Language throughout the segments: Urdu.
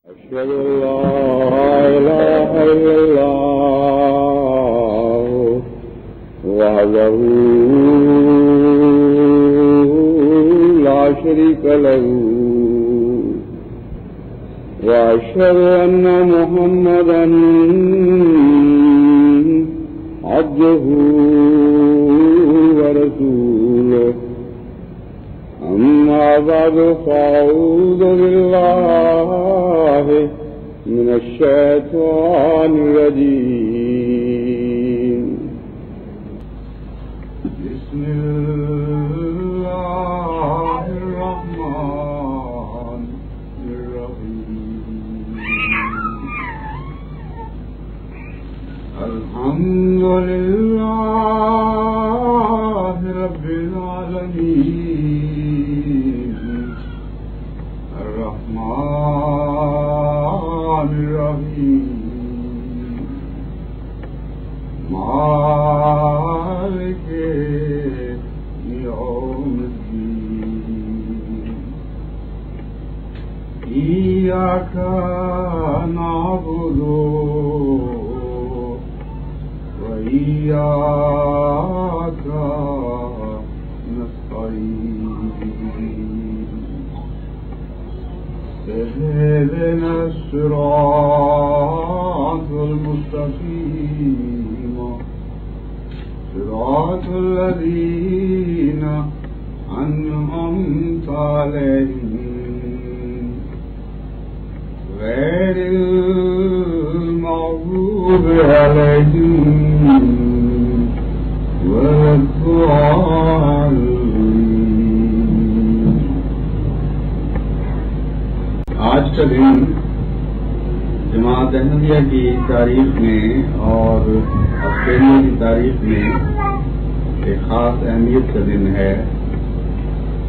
أشهد أن لا إله إلا الله وحده لا شريك له وأشهد أن محمدا عبده ورسوله أما بعد فأعوذ بالله من الشيطان الرجيم بسم الله الرحمن الرحيم الحمد لله رب العالمين الرحمن الرحيم مالك يوم الدين إياك نعبد وإياك نستعين اهدنا الصراط المستقيم صراط الذين أنعمت عليهم غير المغضوب عليهم ولا الضالين. آج کا دن جماعت احمدیہ کی تاریخ میں اور آسٹریلیا کی تاریخ میں ایک خاص اہمیت کا دن ہے،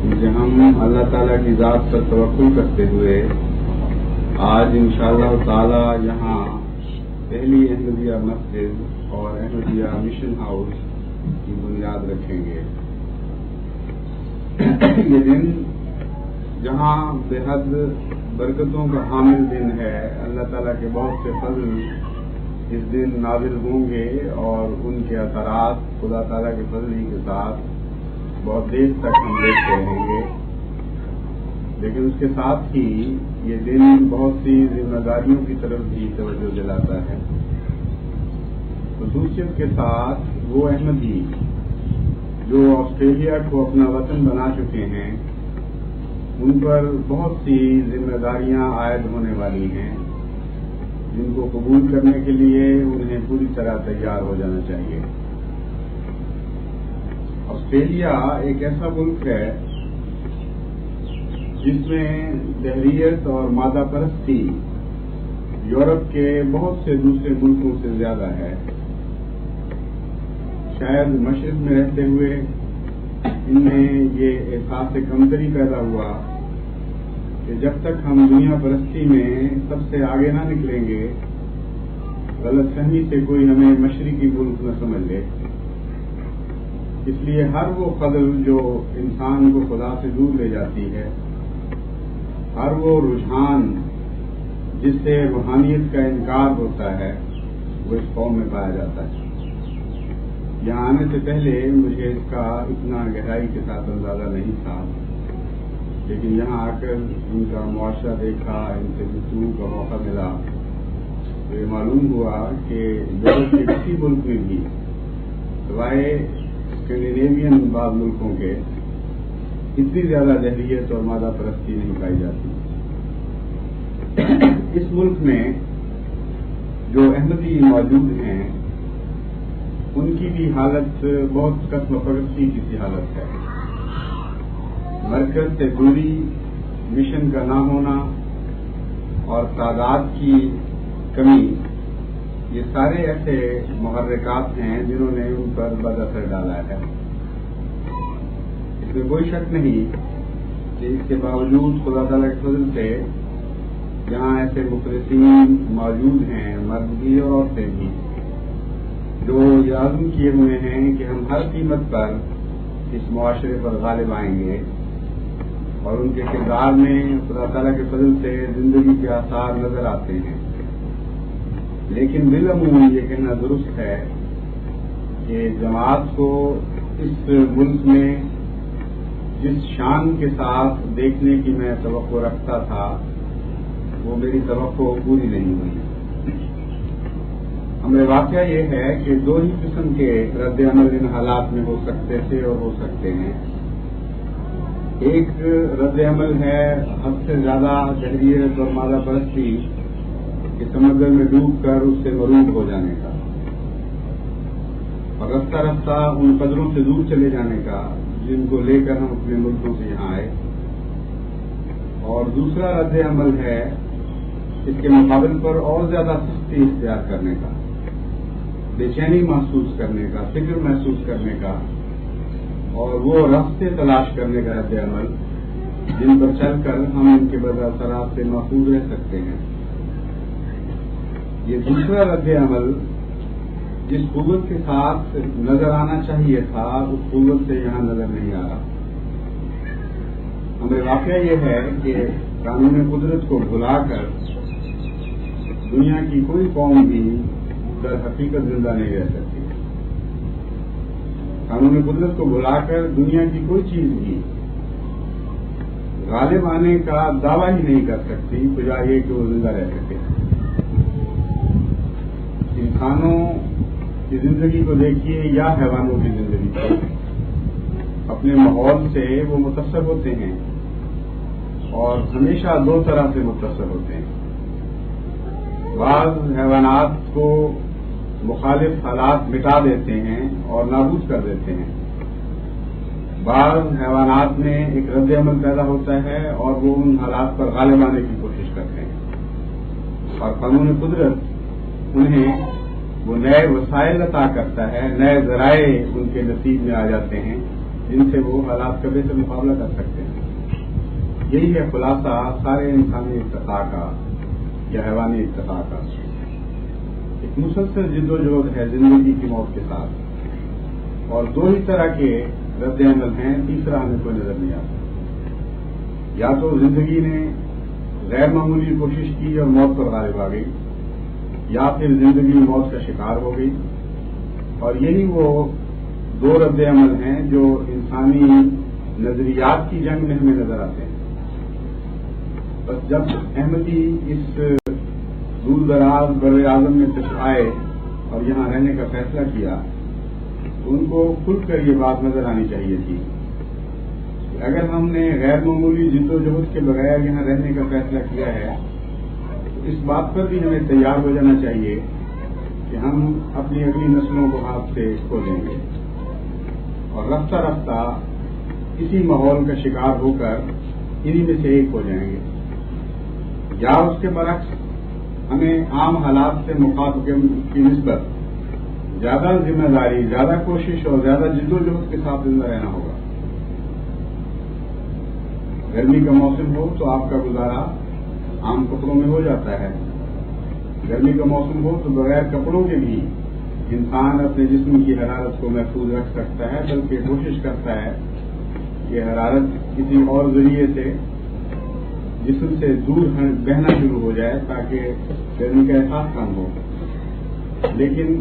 کیونکہ ہم اللہ تعالیٰ کی ذات پر توکل کرتے ہوئے آج انشاءاللہ تعالی یہاں پہلی احمدیہ مسجد اور احمدیہ مشن ہاؤس کی بنیاد رکھیں گے. یہ دن جہاں بے حد برکتوں کا حامل دن ہے، اللہ تعالیٰ کے بہت سے فضل اس دن نازل ہوں گے اور ان کے اثرات خدا تعالیٰ کے فضل ہی کے ساتھ بہت دیر تک ہم دیکھتے رہیں گے. لیکن اس کے ساتھ ہی یہ دن بہت سی ذمہ داریوں کی طرف بھی توجہ دلاتا ہے. خصوصیت کے ساتھ وہ احمدی جو آسٹریلیا کو اپنا وطن بنا چکے ہیں ان پر بہت سی ذمہ داریاں عائد ہونے والی ہیں، جن کو قبول کرنے کے لیے انہیں پوری طرح تیار ہو جانا چاہیے. آسٹریلیا ایک ایسا ملک ہے جس میں دہریت اور مادہ پرستی یورپ کے بہت سے دوسرے ملکوں سے زیادہ ہے. شاید مشرق میں رہتے ہوئے ان میں یہ احساس کمتری پیدا ہوا کہ جب تک ہم دنیا پرستی میں سب سے آگے نہ نکلیں گے، غلط فہمی سے کوئی ہمیں مشرقی ملک نہ سمجھ لے. اس لیے ہر وہ فضل جو انسان کو خدا سے دور لے جاتی ہے، ہر وہ رجحان جس سے روحانیت کا انکار ہوتا ہے، وہ اس قوم میں پایا جاتا ہے. یہاں آنے سے پہلے مجھے اس کا اتنا گہرائی کے ساتھ اندازہ نہیں تھا، لیکن یہاں آ کر ان کا معاشرہ دیکھا، ان سے گفتگو کا موقع ملا تو یہ معلوم ہوا کہ یورپ کے کسی ملک میں بھی سوائے اسکینڈینیوین بعض ملکوں کے اتنی زیادہ دہریت اور مادہ پرستی نہیں پائی جاتی. اس ملک میں جو احمدی موجود ہیں ان کی بھی حالت بہت قسم پرستی کی سی حالت ہے. مرکز سے دوری، مشن کا نہ ہونا اور تعداد کی کمی، یہ سارے ایسے محرکات ہیں جنہوں نے ان پر بد اثر ڈالا ہے. اس میں کوئی شک نہیں کہ اس کے باوجود خدا تعالیٰ کے فضل سے یہاں ایسے مخلصین موجود ہیں، مرد بھی اور عورتیں بھی، جو یہ عزم کیے ہوئے ہیں کہ ہم ہر قیمت پر اس معاشرے پر غالب آئیں گے اور ان کے کردار میں خدا تعالیٰ کے فضل سے زندگی کے آثار نظر آتے ہیں، لیکن بالعموم یہ کہنا درست ہے کہ جماعت کو اس ملک میں جس شان کے ساتھ دیکھنے کی میں توقع رکھتا تھا وہ میری توقع پوری نہیں ہوئی۔ ہمیں واقعہ یہ ہے کہ دو ہی قسم کے رد عمل ان حالات میں ہو سکتے تھے اور ہو سکتے ہیں۔ ایک رد عمل ہے حد سے زیادہ شہریت اور مادہ پرستی کے سمندر میں ڈوب کر اس سے مروب ہو جانے کا اور رفتہ رفتہ ان قدروں سے دور چلے جانے کا جن کو لے کر ہم اپنے ملکوں سے یہاں آئے۔ اور دوسرا رد عمل ہے اس کے مقابل پر اور زیادہ سستی اختیار کرنے کا، بے چینی محسوس کرنے کا، فکر محسوس کرنے کا، اور وہ راستے تلاش کرنے کا رد عمل جن پر چل کر ہم ان کے بد اثرات سے محفوظ رہ سکتے ہیں۔ یہ دوسرا رد عمل جس قوت کے ساتھ نظر آنا چاہیے تھا اس قوت سے یہاں نظر نہیں آ رہا۔ ہمیں واقعہ یہ ہے کہ قانون قدرت کو بھلا کر دنیا کی کوئی قوم بھی در حقیقت زندہ نہیں رہ سکتی۔ قانون قدرت کو بھلا کر دنیا کی کوئی چیز بھی غالب آنے کا دعویٰ ہی نہیں کر سکتی بجائے یہ کہ وہ زندہ رہ سکے۔ انسانوں کی زندگی کو دیکھیے یا حیوانوں کی زندگی کو، اپنے ماحول سے وہ متاثر ہوتے ہیں اور ہمیشہ دو طرح سے متاثر ہوتے ہیں۔ بعض حیوانات کو مخالف حالات مٹا دیتے ہیں اور نابود کر دیتے ہیں، بعض حیوانات میں ایک رد عمل پیدا ہوتا ہے اور وہ ان حالات پر غالب آنے کی کوشش کرتے ہیں، اور قانون قدرت انہیں وہ نئے وسائل عطا کرتا ہے، نئے ذرائع ان کے نصیب میں آ جاتے ہیں جن سے وہ حالات کا بہتر مقابلہ کر سکتے ہیں۔ یہی ہے خلاصہ سارے انسانی ارتقاء کا یا حیوانی ارتقاء کا۔ ایک مسلسل جد و جہد ہے زندگی کی موت کے ساتھ، اور دو ہی طرح کے رد عمل ہیں، تیسرا ہمیں کوئی نظر نہیں آتا۔ یا تو زندگی نے غیر معمولی کوشش کی اور موت پر غالب آ گئی، یا پھر زندگی موت کا شکار ہو گئی، اور یہی وہ دو رد عمل ہیں جو انسانی نظریات کی جنگ میں ہمیں نظر آتے ہیں۔ بس جب احمدی اس دور دراز بر اعظم میں تشریف آئے اور یہاں رہنے کا فیصلہ کیا تو ان کو کھل کر یہ بات نظر آنی چاہیے تھی کہ اگر ہم نے غیر معمولی جد و جہد کے بغیر یہاں رہنے کا فیصلہ کیا ہے تو اس بات پر بھی ہمیں تیار ہو جانا چاہیے کہ ہم اپنی اگلی نسلوں کو ہاتھ سے کھو دیں گے اور رفتہ رفتہ اسی ماحول کا شکار ہو کر انہی میں سے ایک ہو جائیں گے، یا اس کے برعکس ہمیں عام حالات سے مخاطب کی نسبت زیادہ ذمہ داری، زیادہ کوشش اور زیادہ جد و جہد کے ساتھ زندہ رہنا ہوگا۔ گرمی کا موسم ہو تو آپ کا گزارا عام کپڑوں میں ہو جاتا ہے، گرمی کا موسم ہو تو بغیر کپڑوں کے بھی انسان اپنے جسم کی حرارت کو محفوظ رکھ سکتا ہے، بلکہ کوشش کرتا ہے کہ حرارت کسی اور ذریعے سے جسم سے دور بہنا شروع ہو جائے تاکہ گرمی کا احساس کم ہو۔ لیکن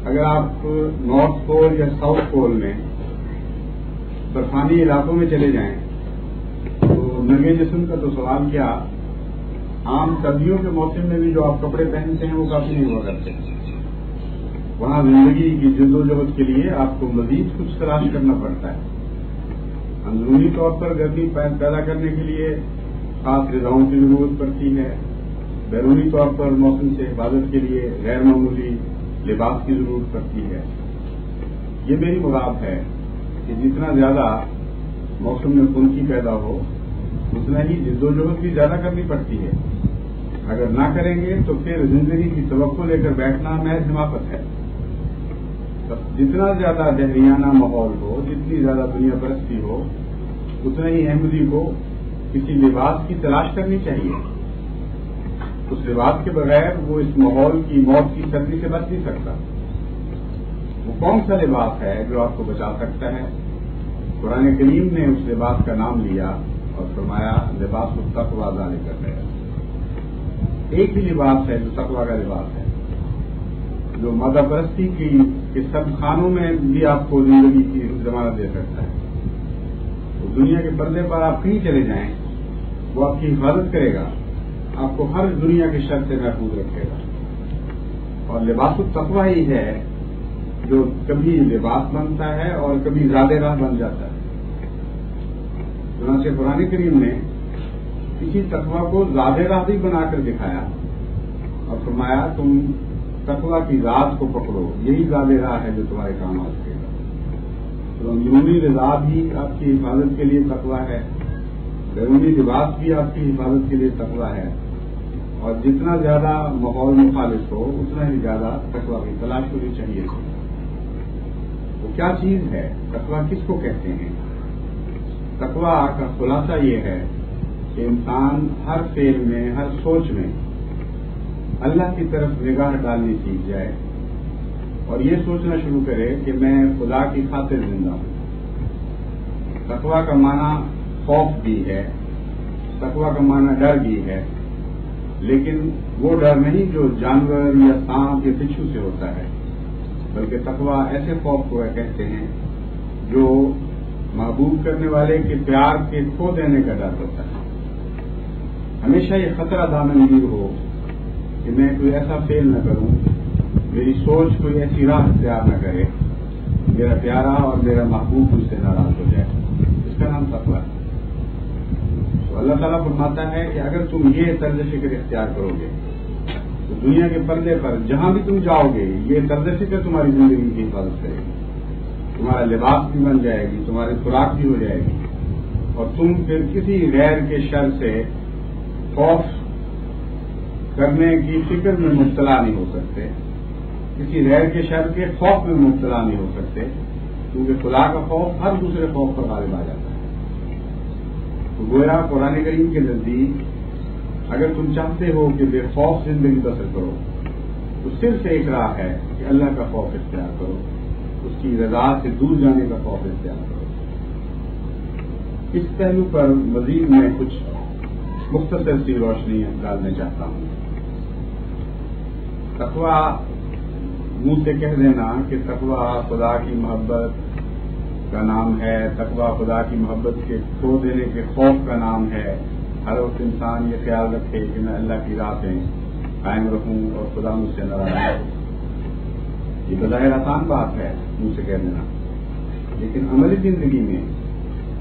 اگر آپ نارتھ پول یا ساؤتھ پول میں برفانی علاقوں میں چلے جائیں تو ننگے جسم کا تو سوال کیا، عام سردیوں کے موسم میں بھی جو آپ کپڑے پہنتے ہیں وہ کافی نہیں ہوا کرتے۔ وہاں زندگی کی جد و جہد کے لیے آپ کو مزید کچھ تلاش کرنا پڑتا ہے۔ اندرونی طور پر گرمی پیدا کرنے کے لیے خاص غذاؤں کی ضرورت پڑتی ہے، بیرونی طور پر موسم سے حفاظت کے لیے غیر معمولی لباس کی ضرورت پڑتی ہے۔ یہ میری مراد ہے کہ جتنا زیادہ موسم میں خنکی پیدا ہو اتنا ہی جد و جہد بھی زیادہ کرنی پڑتی ہے۔ اگر نہ کریں گے تو پھر زندگی کی توقع لے کر بیٹھنا محض حماقت ہے۔ بس جتنا زیادہ دہریانہ ماحول ہو، جتنی زیادہ دنیا پرستی ہو، اتنا ہی احمدی کو کسی لباس کی تلاش کرنی چاہیے۔ اس لباس کے بغیر وہ اس ماحول کی موت کی سردی سے بچ نہیں سکتا۔ وہ کون سا لباس ہے جو آپ کو بچا سکتا ہے؟ قرآن کریم نے اس لباس کا نام لیا اور فرمایا لباس التقویٰ ذالک خیر. ایک ہی لباس ہے جو تقویٰ کا لباس ہے، جو مادہ پرستی کے سب خانوں میں بھی آپ کو زندگی کی ضمانت دے سکتا ہے. تو دنیا کے پردے پر آپ کہیں چلے جائیں، وہ آپ کی حفاظت کرے گا، آپ کو ہر دنیا کے شر سے محفوظ رکھے گا. اور لباس التقویٰ ہی ہے جو کبھی لباس بنتا ہے اور کبھی زاد راہ بن جاتا ہے. چنانچہ قرآن کریم نے اسی تقویٰ کو زاد راہ بھی بنا کر دکھایا اور فرمایا تم تقویٰ کی ذات کو پکڑو، یہی زاد راہ ہے جو تمہارے کام آ سکے گا. تو اندرونی رضا بھی آپ کی حفاظت کے لیے تقویٰ ہے، بیرونی لباس بھی آپ کی حفاظت کے لیے تقویٰ ہے. اور جتنا زیادہ ماحول مخالف ہو اتنا ہی زیادہ تقویٰ کی تلاش ہونی چاہیے. تو کیا چیز ہے تقویٰ، کس کو کہتے ہیں؟ تقویٰ کا خلاصہ یہ ہے کہ انسان ہر فعل میں، ہر سوچ میں اللہ کی طرف نگاہ ڈالنی سیکھ جائے اور یہ سوچنا شروع کرے کہ میں خدا کی خاطر زندہ ہوں. تقویٰ کا معنی خوف بھی ہے، تقویٰ کا معنی ڈر بھی ہے، لیکن وہ ڈر نہیں جو جانور یا سانپ یا بچھو سے ہوتا ہے، بلکہ تقویٰ ایسے خوف کو کہتے ہیں جو محبوب کرنے والے کے پیار کے کھو دینے کا ڈر ہوتا ہے. ہمیشہ یہ خطرہ دامنگیر ہو کہ میں کوئی ایسا فعل نہ کروں، میری سوچ کوئی ایسی راہ اختیار نہ کرے، میرا پیارا اور میرا محبوب مجھ سے ناراض ہو جائے. اس کا نام تقویٰ ہے. تو اللہ تعالیٰ فرماتا ہے کہ اگر تم یہ طرز فکر اختیار کرو گے تو دنیا کے پردے پر جہاں بھی تم جاؤ گے یہ طرز فکر تمہاری زندگی کی حفاظت کرے گی، تمہارا لباس بھی بن جائے گی، تمہاری خوراک بھی ہو جائے گی، اور تم پھر کسی غیر کے شر سے خوف کرنے کی فکر میں مبتلا نہیں ہو سکتے، کسی غیر کے شر کے خوف میں مبتلا نہیں ہو سکتے، کیونکہ خدا کا خوف ہر دوسرے خوف پر غالب آ جاتا ہے. تو گویا قرآن کریم کے نزدیک اگر تم چاہتے ہو کہ بے خوف زندگی بسر کرو تو صرف ایک راہ ہے کہ اللہ کا خوف اختیار کرو، اس کی رضا سے دور جانے کا خوف اختیار کرو. اس پہلو پر مزید میں کچھ مختصر سی روشنی ڈالنا چاہتا ہوں. تقویٰ منہ سے کہہ دینا کہ تقویٰ خدا کی محبت کا نام ہے، تقویٰ خدا کی محبت کے کھو دینے کے خوف کا نام ہے. ہر وقت انسان یہ خیال رکھے کہ میں اللہ کی راہ پہ قائم رہوں اور خدا مجھ سے ناراض نہ ہو. یہ بظاہر آسان بات ہے منہ سے کہہ دینا، لیکن عملی زندگی میں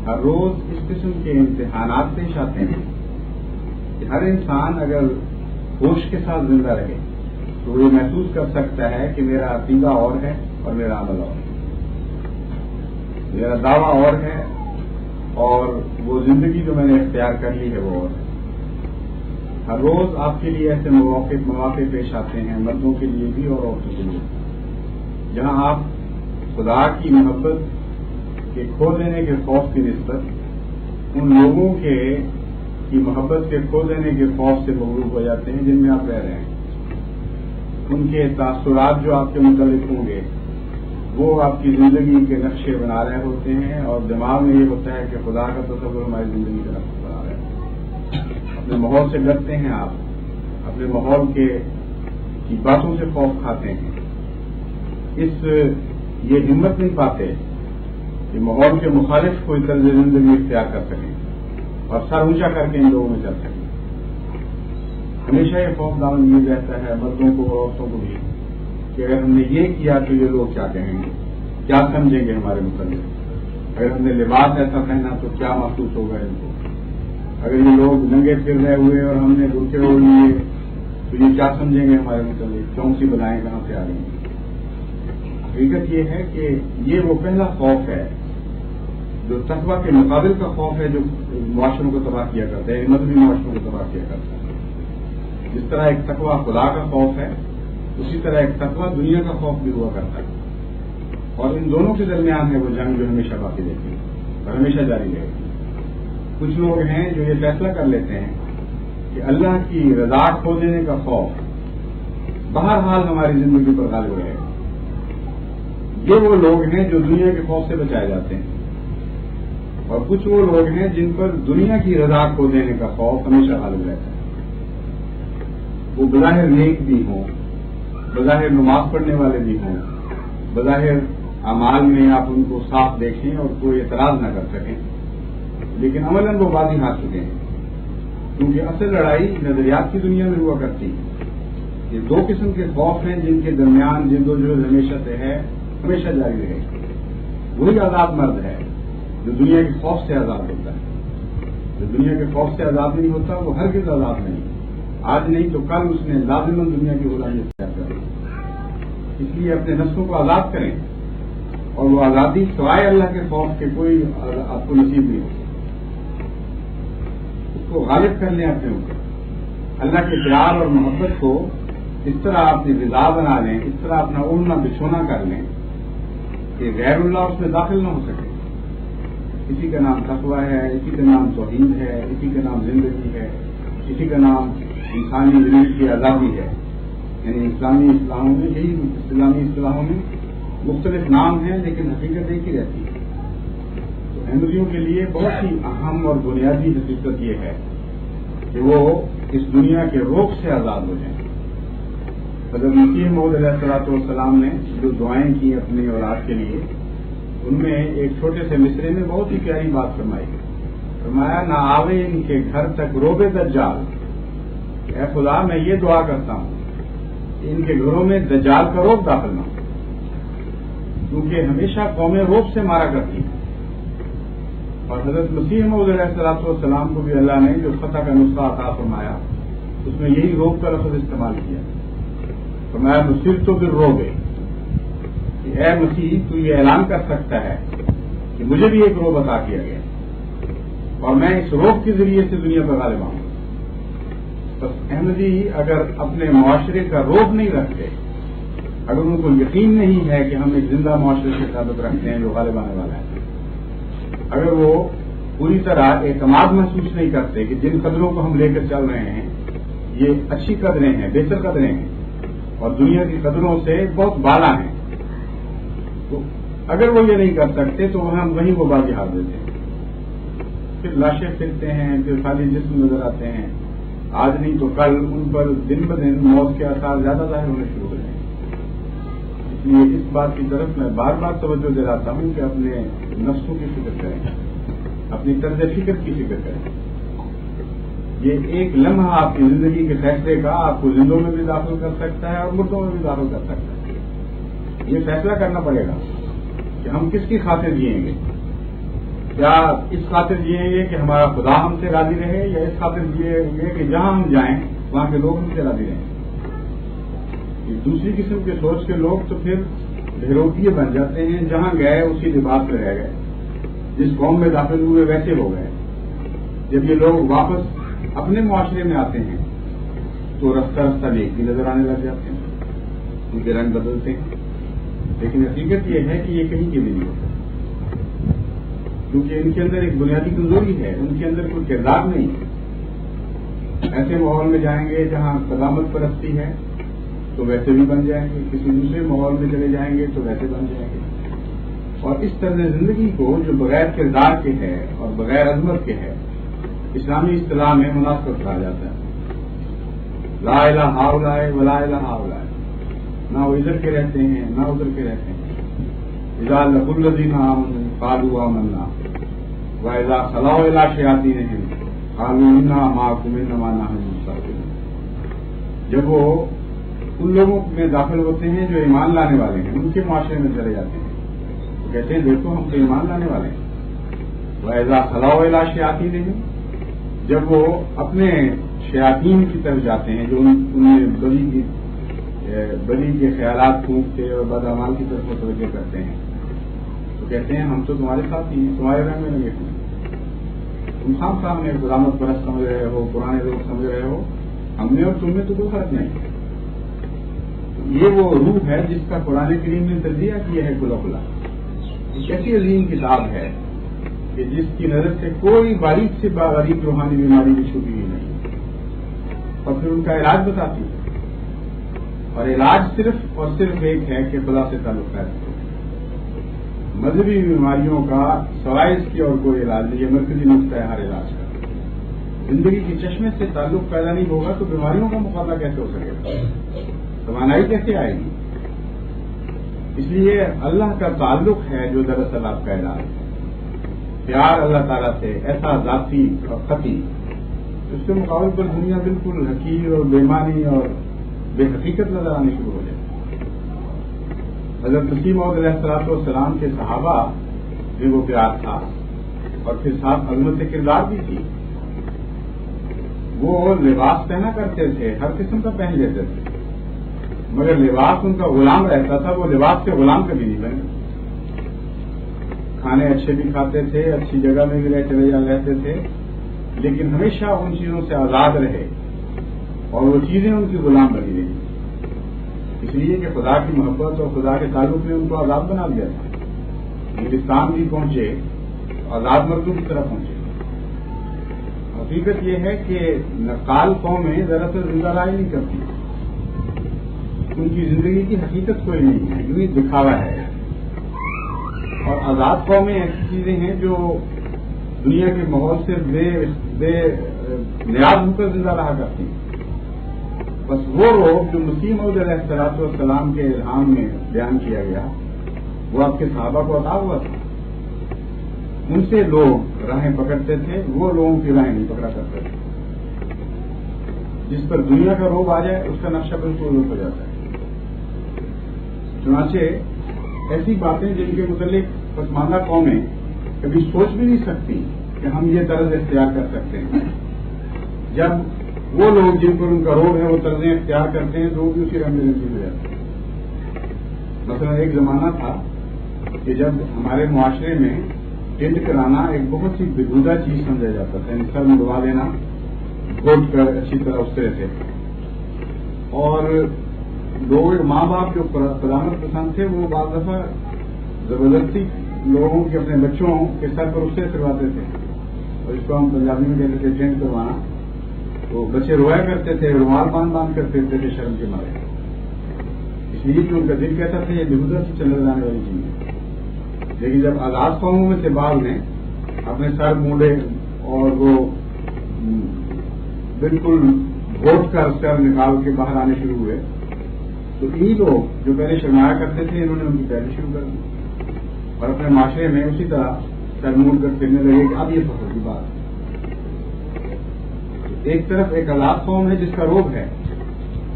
ہر روز اس قسم کے امتحانات پیش آتے ہیں کہ ہر انسان اگر ہوش کے ساتھ زندہ رہے تو وہ یہ محسوس کر سکتا ہے کہ میرا عقیدہ اور ہے اور میرا عمل اور ہے، میرا دعویٰ اور ہے اور وہ زندگی جو میں نے اختیار کر لی ہے وہ اور ہے. ہر روز آپ کے لیے ایسے مواقع پیش آتے ہیں، مردوں کے لیے بھی اور عورتوں کے لیے، جہاں آپ خدا کی محبت کے کھو دینے کے خوف کی نسبت ان لوگوں کی محبت کے کھو دینے کے خوف سے مغلوب ہو جاتے ہیں جن میں آپ رہ رہے ہیں. ان کے تاثرات جو آپ کے متعلق ہوں گے وہ آپ کی زندگی کے نقشے بنا رہے ہوتے ہیں، اور دماغ میں یہ ہوتا ہے کہ خدا کا تصور ہماری زندگی کا نقشہ بنا رہا ہے. اپنے ماحول سے ڈرتے ہیں، آپ اپنے ماحول کی باتوں سے خوف کھاتے ہیں. یہ ہمت نہیں پاتے کہ ماحول کے مخالف کوئی طرز زندگی اختیار کر سکیں اور سر اونچا کر کے ان لوگوں میں چل سکیں. ہمیشہ یہ خوف دامن یہ رہتا ہے مردوں کو اور عورتوں کو بھی کہ اگر ہم نے یہ کیا تو یہ لوگ کیا کہیں گے، کیا سمجھیں گے ہمارے متعلق. اگر ہم نے لباس ایسا پہنا تو کیا محسوس ہوگا ان کو. اگر یہ لوگ ننگے پھر رہے ہوئے اور ہم نے برقعے اوڑھ لیے تو یہ کیا سمجھیں گے ہمارے متعلق، کون سی بلائیں کہاں سے آ رہی ہیں. حقیقت یہ ہے کہ یہ وہ پہلا خوف ہے جو تقویٰ کے مقابل کا خوف ہے جو معاشروں کو تباہ کیا کرتا ہے، مذہبی معاشروں کو تباہ کیا کرتا ہے. جس طرح ایک تقویٰ خدا کا خوف ہے اسی طرح ایک تقویٰ دنیا کا خوف بھی ہوا کرتا ہے، اور ان دونوں کے درمیان ہے وہ جنگ جو ہمیشہ باقی رہتی ہے اور ہمیشہ جاری رہے گی. کچھ لوگ ہیں جو یہ فیصلہ کر لیتے ہیں کہ اللہ کی رضا کھو دینے کا خوف بہرحال ہماری زندگی پر غالب رہے گا. یہ وہ لوگ ہیں جو دنیا کے خوف سے بچائے جاتے ہیں. اور کچھ وہ لوگ ہیں جن پر دنیا کی رضا کو دینے کا خوف ہمیشہ غالب رہتا ہے. وہ بظاہر نیک بھی ہوں، بظاہر نماز پڑھنے والے بھی ہوں، بظاہر اعمال میں آپ ان کو صاف دیکھیں اور کوئی اعتراض نہ کر سکیں، لیکن عملاً وہ بازی ہار چکے ہیں. کیونکہ اصل لڑائی نظریات کی دنیا میں ہوا کرتی ہے. یہ دو قسم کے خوف ہیں جن کے درمیان جد و جہد ہمیشہ سے ہے، ہمیشہ جاری رہے گی. وہی آزاد مرد ہے جو دنیا کے خوف سے آزاد ہوتا ہے. جو دنیا کے خوف سے آزاد نہیں ہوتا وہ ہرگز آزاد نہیں. آج نہیں تو کل اس نے لازماً دنیا کی غلامی اختیار کرنی. اس لیے اپنے نفسوں کو آزاد کریں، اور وہ آزادی سوائے اللہ کے خوف کے کوئی آپ کو نصیب نہیں ہوتی. اس کو غالب کر لیں اپنے اوپر. اللہ کے پیار اور محبت کو اس طرح اپنی غذا بنا لیں، اس طرح اپنا اڑنا بچھونا کر لیں کہ غیر اللہ اس میں داخل نہ ہو سکے. اسی کا نام تقویٰ ہے، اسی کا نام توحید ہے، اسی کا نام زندگی ہے، اسی کا نام انسانی زندگی کی آزادی ہے. یعنی اسلامی اصطلاحوں میں مختلف نام ہیں لیکن حقیقت ایک ہی رہتی ہے. تو احمدیوں کے لیے بہت ہی اہم اور بنیادی حقیقت یہ ہے کہ وہ اس دنیا کے روگ سے آزاد ہو جائیں. حضرت مسیح موعود علیہ الصلوۃ والسلام نے جو دعائیں کی اپنی اولاد کے لیے، ان میں ایک چھوٹے سے مصرے میں بہت ہی پیاری بات فرمائی. فرمایا نہ آوے ان کے گھر تک روب دجال. اے خدا میں یہ دعا کرتا ہوں کہ ان کے گھروں میں دجال کا روب داخل نہ ہو، کیونکہ ہمیشہ قومیں روب سے مارا کرتی ہیں. اور حضرت مسیح موعود علیہ الصلوۃ والسلام کو بھی اللہ نے جو فتح کا نسخہ عطا فرمایا اس میں یہی روب کا لفظ استعمال کیا. فرمایا نصرت تو بالرعب، کہ اے مسیح تو یہ اعلان کر سکتا ہے کہ مجھے بھی ایک روب عطا کیا گیا اور میں اس روب کے ذریعے سے دنیا پر غالب آؤں. بس احمدی اگر اپنے معاشرے کا روب نہیں رکھتے، اگر ان کو یقین نہیں ہے کہ ہم ایک زندہ معاشرے سے تعلق رکھتے ہیں جو غالب آنے والا ہے، اگر وہ پوری طرح اعتماد محسوس نہیں کرتے کہ جن قدروں کو ہم لے کر چل رہے ہیں یہ اچھی قدریں ہیں، بہتر قدریں ہیں اور دنیا کی قدروں سے بہت بالا ہیں، تو اگر وہ یہ نہیں کر سکتے تو ہم وہیں وہ بازی ہار دیتے ہیں. پھر لاشیں پھرتے ہیں، پھر خالی جسم نظر آتے ہیں. آج نہیں تو کل ان پر دن بدن موت کے آثار زیادہ ظاہر ہونے شروع ہو جائیں. اس لیے اس بات کی طرف میں بار بار توجہ دلاتا ہوں کہ اپنے نفسوں کی فکر کریں، اپنی طرز فکر کی فکر کریں. یہ ایک لمحہ آپ کی زندگی کے فیصلے کا آپ کو زندوں میں بھی داخل کر سکتا ہے اور مردوں میں بھی داخل کر سکتا ہے. یہ فیصلہ کرنا پڑے گا کہ ہم کس کی خاطر جیئیں گے. کیا اس خاطر جیئیں گے کہ ہمارا خدا ہم سے راضی رہے، یا اس خاطر جیئیں گے کہ جہاں ہم جائیں وہاں کے لوگ ہم سے راضی رہیں. دوسری قسم کے سوچ کے لوگ تو پھر بہروپیے بن جاتے ہیں، جہاں گئے اسی لباس میں رہ گئے، جس قوم میں داخل ہوئے ویسے ہو گئے. جب یہ لوگ واپس اپنے معاشرے میں آتے ہیں تو رفتہ رفتہ نیک بھی نظر آنے لگ جاتے ہیں، ان کے رنگ بدلتے ہیں. لیکن حقیقت یہ ہے کہ یہ کہیں کے بھی نہیں ہوتا، کیونکہ ان کے اندر ایک بنیادی کمزوری ہے، ان کے اندر کوئی کردار نہیں ہے. ایسے ماحول میں جائیں گے جہاں قدامت پرستی ہے تو ویسے بھی بن جائیں گے، کسی دوسرے ماحول میں چلے جائیں گے تو ویسے بن جائیں گے. اور اس طرز زندگی کو جو بغیر کردار کے ہے اور بغیر عظمت کے ہے، اسلامی اصطلاح میں منافقت کہا جاتا ہے. لا الہ ہؤلاء ولا الہ ہؤلاء، نہ وہ ادھر کے رہتے ہیں نہ ادھر کے رہتے ہیں. اذا لقوا الذین آمنوا قالوا آمنا واذا خلوا الی شیاطینہم قالوا انا معکم انما نحن مستہزئون. جب وہ ان لوگوں میں داخل ہوتے ہیں جو ایمان لانے والے ہیں، ان کے معاشرے میں چلے جاتے ہیں تو کہتے ہیں دیکھو ہم تو ایمان لانے والے ہیں. واذا خلوا الی شیاطینہم، جب وہ اپنے شیاطین کی طرف جاتے ہیں جو انہیں بلی کے خیالات پھونکتے اور بدعمال کی طرف متوجہ کرتے ہیں، تو کہتے ہیں ہم تو تمہارے ساتھ ہی تمہارے رنگ میں لگے ہیں، تم خام سامنے غلامت پرست سمجھ رہے ہو، پرانے لوگ سمجھ رہے ہو، ہم نے اور تم میں تو کوئی فرق نہیں. یہ وہ روح ہے جس کا قرآن کریم نے تجزیہ کیا ہے کھلا کھلا. ایک ایسی عظیم کتاب ہے کہ جس کی نظر سے کوئی باریک سے باریک روحانی بیماری بھی چھپی ہوئی نہیں، اور پھر ان کا علاج بتاتی ہے. اور علاج صرف اور صرف ایک ہے کہ خدا سے تعلق ہے. مذہبی بیماریوں کا سوائے اس کی اور کوئی علاج نہیں. یہ مرکزی نقطہ ہے ہر علاج کا. زندگی کے چشمے سے تعلق پیدا نہیں ہوگا تو بیماریوں کا مقابلہ کیسے ہو سکے گا؟ توانائی کیسے آئے گی؟ اس لیے اللہ کا تعلق ہے جو دراصل آپ کا علاج ہے. پیار اللہ تعالیٰ سے ایسا ذاتی اور قطعی، اس کے مقابلے پر دنیا بالکل حقیر اور بے معنی اور بے حقیقت نظر آنے شروع ہو جائے. حضرت مسیح موعود علیہ السلام کے صحابہ میں وہ پیار تھا اور پھر ساتھ عظمت کردار بھی تھی. وہ لباس پہنا کرتے تھے، ہر قسم کا پہن لیتے تھے، مگر لباس ان کا غلام رہتا تھا. وہ لباس کے غلام کبھی نہیں بنے. کھانے اچھے بھی کھاتے تھے، اچھی جگہ میں بھی چلے رہتے تھے، لیکن ہمیشہ ان چیزوں سے آزاد رہے اور وہ چیزیں ان کی غلام بنی رہی. اس لیے کہ خدا کی محبت اور خدا کے تعلق نے ان کو آزاد بنا دیا تھا. ہندوستان بھی پہنچے، آزاد مردوں کی طرف پہنچے. حقیقت یہ ہے کہ نقال قومیں دراصل زندہ رائے نہیں کرتی. ان کی زندگی کی حقیقت کوئی نہیں ہے، یوں ہی دکھاوا ہے. اور آزاد قومیں ایسی چیزیں ہیں جو دنیا کے ماحول سے بے نیاز ہو کر زندہ رہا کرتی ہیں. بس وہ لوگ جو مسیح موعود علیہ السلام کے الہام میں بیان کیا گیا وہ آپ کے صحابہ کو عطا ہوا تھا. ان سے لوگ راہیں پکڑتے تھے، وہ لوگوں کی راہیں نہیں پکڑا کرتے تھے. جس پر دنیا کا روب آ جائے اس کا نقشہ بالکل الٹ ہو جاتا ہے. چنانچہ ایسی باتیں جن کے متعلق پسماندہ قومیں کبھی سوچ بھی نہیں سکتی کہ ہم یہ طرز اختیار کر سکتے ہیں، جب وہ لوگ جن پر ان کا روب ہے وہ طرزیں اختیار کرتے ہیں تو وہ بھی اسی رنگ میں ہو جاتے ہیں. مثلا ایک زمانہ تھا کہ جب ہمارے معاشرے میں ٹینٹ کرانا ایک بہت ہی بےہودہ چیز سمجھا جاتا تھا. سر منڈوا دینا، گھوٹ کر اچھی طرح اس طرح سے. اور لوگ ماں باپ جو قدامت پسند تھے وہ بعض دفعہ زبردستی لوگوں کے اپنے بچوں کے سر پر اس سے کرواتے تھے، اور اس کو ہم پنجابی میں کہتے تھے ٹینٹ کروانا. تو بچے رویا کرتے تھے، رومال باندھ کر پھرتے تھے شرم کے مارے. اس لیے کہ ان کا دل کہتا تھا یہ بےہودہ سے چلے جانے والی چیز ہے. لیکن جب آزاد قوموں میں سے بعض نے اپنے سر مونڈے اور وہ بالکل گھوٹ کر سر نکال کے باہر آنے شروع ہوئے تو انہی لوگ جو پہلے شرمایا کرتے تھے انہوں نے ان کی پہلے شروع کر دی اور اپنے معاشرے میں اسی طرح سر مونڈ کر پھرنے لگے کہ اب یہ فخر کی بات ہے. ایک طرف ایک آزاد قوم ہے جس کا روب ہے،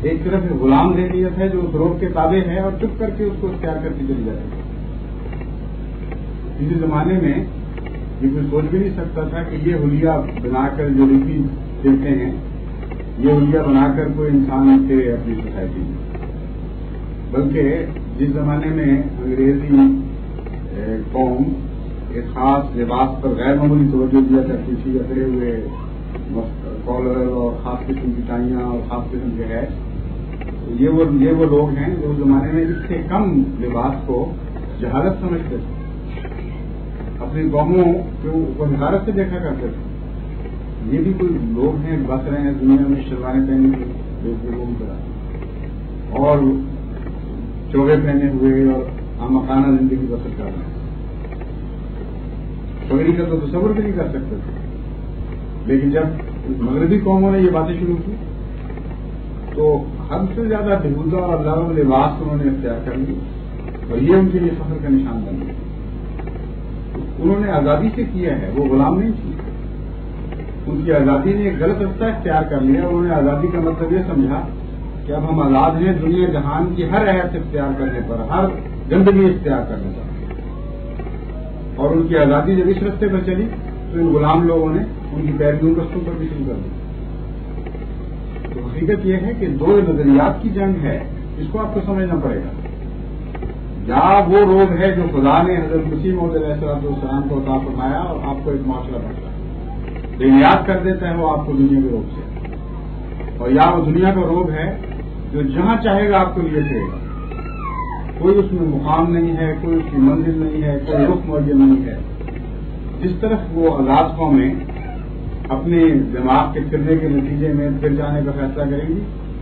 ایک طرف ایک غلام ذہنیت ہے جو اس روب کے تابع ہے اور چپ کر کے اس کو اختیار کرتی چلی جاتی ہے. اسی زمانے میں یہ کوئی سوچ بھی نہیں سکتا تھا کہ یہ حلیہ بنا کر جو لکھی دیتے ہیں یہ حلیہ بنا کر کوئی انسان سے اپنی سوسائٹی میں، بلکہ جس زمانے میں انگریزی قوم ایک خاص لباس پر غیر معمولی توجہ دیا کرتی تھی، اترے ہوئے کالر اور خاص قسم کی ٹائیاں اور خاص قسم کے ہے، یہ وہ لوگ ہیں جو اس زمانے میں اس سے کم لباس کو جہالت سمجھتے تھے، اپنی قوموں کو حقارت سے دیکھا کرتے تھے. یہ بھی کوئی لوگ ہیں بس رہے ہیں دنیا میں شلواریں پہنے ہوئے اور چوڑے پہنے ہوئے اور آمقانہ زندگی بسر کر رہے ہیں. پگڑی کا تو تصور بھی نہیں کر سکتے تھے. لیکن جب مغربی قوموں نے یہ باتیں شروع کی تو حد سے زیادہ بےہودہ اور لغو لباس انہوں نے اختیار کر لی اور یہ ان کے لیے فخر کا نشان بن گیا. انہوں نے آزادی سے کیا ہے، وہ غلام نہیں تھی. ان کی آزادی نے ایک غلط رستہ اختیار کر لیا. انہوں نے آزادی کا مطلب یہ سمجھا کہ اب ہم آزاد ہیں دنیا جہان کی ہر عیب اختیار کرنے پر، ہر گندگی اختیار کرنے پر. اور ان کی آزادی جب اس رستے پر چلی تو ان غلام لوگوں نے ان کی پیرویوں رستوں پر بھی شروع کر دی. تو حقیقت یہ ہے کہ دو نظریات کی جنگ ہے، اس کو آپ کو سمجھنا پڑے گا. یا وہ روگ ہے جو خدا نے حضرت مسیح موعود علیہ السلام کو عطا فرمایا اور آپ کو ایک معاشرہ بنتا ہے، بنیاد کر دیتا ہے وہ آپ کو دنیا کے روگ سے. اور یا وہ دنیا کا روگ ہے جو جہاں چاہے گا آپ کو لیے چلے گا. کوئی اس میں مقام نہیں ہے، کوئی اس کی منزل نہیں ہے، کوئی رخ معین نہیں ہے. جس طرف وہ آزاد قومیں اپنے دماغ کے پھرنے کے نتیجے میں پھر جانے کا فیصلہ کریں گی،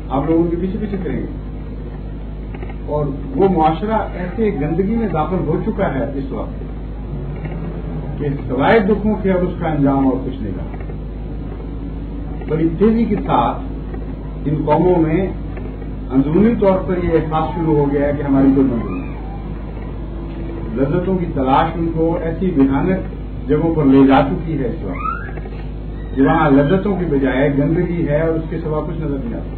آپ لوگوں کے پیچھے پیچھے کریں گے. اور وہ معاشرہ ایسے گندگی میں داخل ہو چکا ہے اس وقت کہ سوائے دکھوں کے اب اس کا انجام اور کچھ نہیں رہا. بڑی تیزی کے ساتھ ان قوموں میں اندرونی طور پر یہ احساس شروع ہو گیا ہے کہ ہماری کوئی منزل نہیں. لذتوں کی تلاش ان کو ایسی بھیانک جگہوں پر لے جا چکی ہے اس وقت جہاں لذتوں کی بجائے گندگی ہے اور اس کے سوا کچھ نظر نہیں آتا.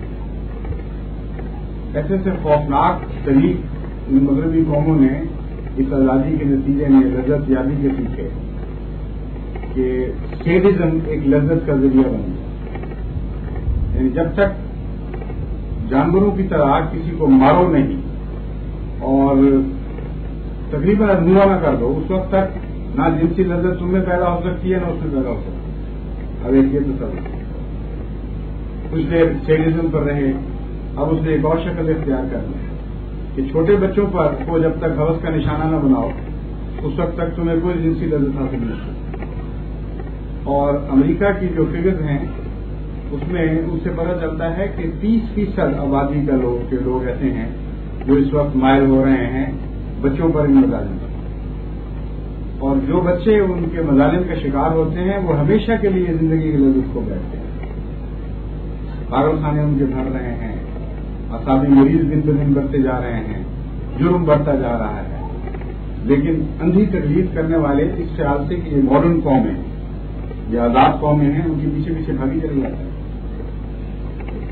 ایسے خوفناک طریق ان مغربی قوموں نے اس آزادی کے نتیجے میں لذت یابی کے سیکھے کہ سیڈزم ایک لذت کا ذریعہ بن گیا. یعنی جب تک جانوروں کی طرح کسی کو مارو نہیں اور تقریباً ادھورا نہ کر دو اس وقت تک نہ جنسی لذت تم میں پیدا ہو سکتی ہے نہ اس میں پیدا ہو سکتی ہے. اب ایک یہ تو سب کچھ دیر سیڈزم پر رہے. اب اس نے ایک اور شکل اختیار کر لی کہ چھوٹے بچوں پر کو جب تک ہوس کا نشانہ نہ بناؤ اس وقت تک تمہیں کوئی جنسی لذت حاصل نہیں ہوتی. اور امریکہ کی جو فگرز ہیں اس میں اس سے پتہ چلتا ہے کہ 30% آبادی کا لوگ ایسے ہیں جو اس وقت مائل ہو رہے ہیں بچوں پر ان مظالم پر. اور جو بچے ان کے مظالم کا شکار ہوتے ہیں وہ ہمیشہ کے لیے زندگی کی لذت کو بیٹھتے ہیں. پاگل خانے ان کے بھر رہے ہیں. اعصابی مریض دن بہ دن بڑھتے جا رہے ہیں. جرم بڑھتا جا رہا ہے. لیکن اندھی تقلید کرنے والے اس خیال سے کہ یہ ماڈرن قومیں یہ آزاد قومیں ہیں ان کے پیچھے پیچھے بھاگی چلی جاتا ہے.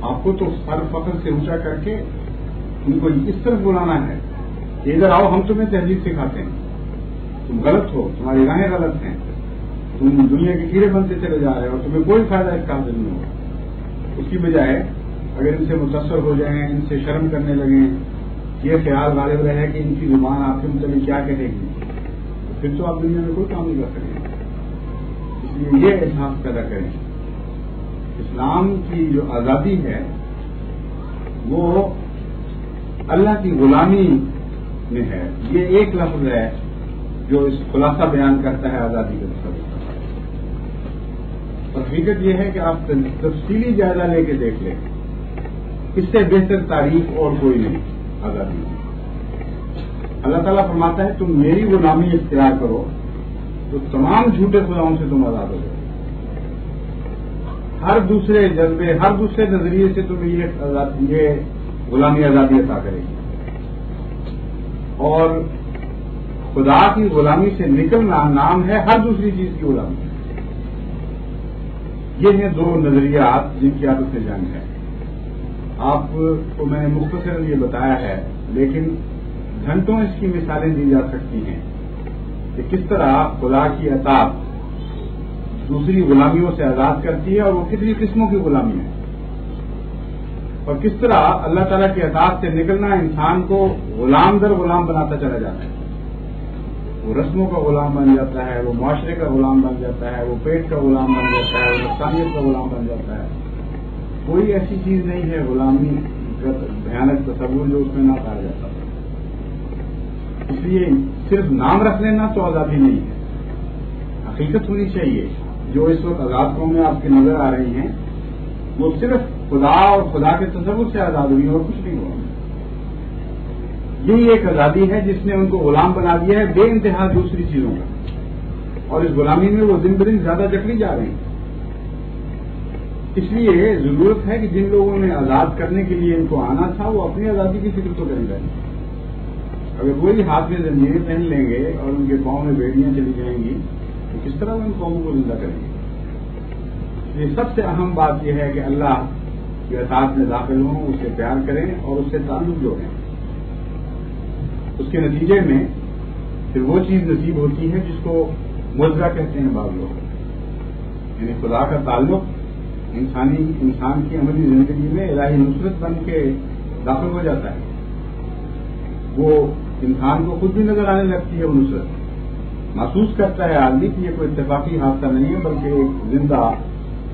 آپ کو تو سر فخر سے اونچا کر کے ان کو اس طرف بلانا ہے کہ ادھر آؤ ہم تمہیں تہذیب سکھاتے ہیں. تم غلط ہو. تمہاری راہیں غلط ہیں. تم دنیا کے کیڑے بنتے چلے جا رہے ہو. تمہیں کوئی فائدہ اس کا حاصل نہیں ہوگا. اس کی بجائے اگر ان سے متاثر ہو جائیں ان سے شرم کرنے لگیں یہ خیال غالب رہے کہ ان کی زبان آپ کے متعلق کیا کہے گی تو پھر تو آپ دنیا میں کوئی کام نہیں کر سکیں. اس لیے یہ احساس پیدا کریں اسلام کی جو آزادی ہے وہ اللہ کی غلامی میں ہے. یہ ایک لفظ ہے جو اس خلاصہ بیان کرتا ہے آزادی کا تصور. اور حقیقت یہ ہے کہ آپ تفصیلی جائزہ لے کے دیکھ لیں اس سے بہتر تعریف اور کوئی نہیں آزادی. اللہ تعالیٰ فرماتا ہے تم میری غلامی اختیار کرو تو تمام جھوٹے خداؤں سے تم آزاد ہو جاؤ. ہر دوسرے جذبے ہر دوسرے نظریے سے تمہیں یہ غلامی آزادی عطا کرے گی. اور خدا کی غلامی سے نکلنا نام ہے ہر دوسری چیز کی غلامی. یہ ہیں دو نظریات جن کی آپس میں جنگ ہے. آپ کو میں نے مختصر یہ بتایا ہے لیکن گھنٹوں اس کی مثالیں دی جا سکتی ہیں کہ کس طرح خدا کی اطاعت دوسری غلامیوں سے آزاد کرتی ہے اور وہ کتنی قسموں کی غلامی ہے. اور کس طرح اللہ تعالیٰ کی اطاعت سے نکلنا انسان کو غلام در غلام بناتا چلا جاتا ہے. وہ رسموں کا غلام بن جاتا ہے. وہ معاشرے کا غلام بن جاتا ہے. وہ پیٹ کا غلام بن جاتا ہے. وہ نفسانیت کا غلام بن جاتا ہے. کوئی ایسی چیز نہیں ہے غلامی کا بھیانک تصور جو اس میں نہ پایا جاتا. اس لیے صرف نام رکھ لینا تو آزادی نہیں ہے. حقیقت ہونی چاہیے. جو اس وقت آزاد قومیں آپ کی نظر آ رہی ہیں وہ صرف خدا اور خدا کے تصور سے آزاد ہوئی اور کچھ نہیں ہوا. یہی ایک آزادی ہے جس نے ان کو غلام بنا دیا ہے بے انتہا دوسری چیزوں کا. اور اس غلامی میں وہ دن بدن زیادہ جکڑی جا رہی ہیں. اس لیے ضرورت ہے کہ جن لوگوں نے آزاد کرنے کے لیے ان کو آنا تھا وہ اپنی آزادی کی فکر تو کریں گے. اگر وہی ہاتھ میں زنجیریں پہن لیں گے اور ان کے پاؤں میں بیڑیاں چلی جائیں گی تو کس طرح وہ ان قوموں کو زندہ کریں گے. یہ سب سے اہم بات یہ ہے کہ اللہ کے اطاعت میں داخل ہوں اس سے پیار کریں اور اس سے تعلق جوڑیں. اس کے نتیجے میں پھر وہ چیز نصیب ہوتی ہے جس کو معجزہ کہتے ہیں بعض لوگ. یعنی خدا کا تعلق انسان کی عملی زندگی میں الہی نصرت بن کے داخل ہو جاتا ہے. وہ انسان کو خود بھی نظر آنے لگتی ہے. وہ نصرت محسوس کرتا ہے آدمی کہ یہ کوئی اتفاقی حادثہ نہیں ہے بلکہ ایک زندہ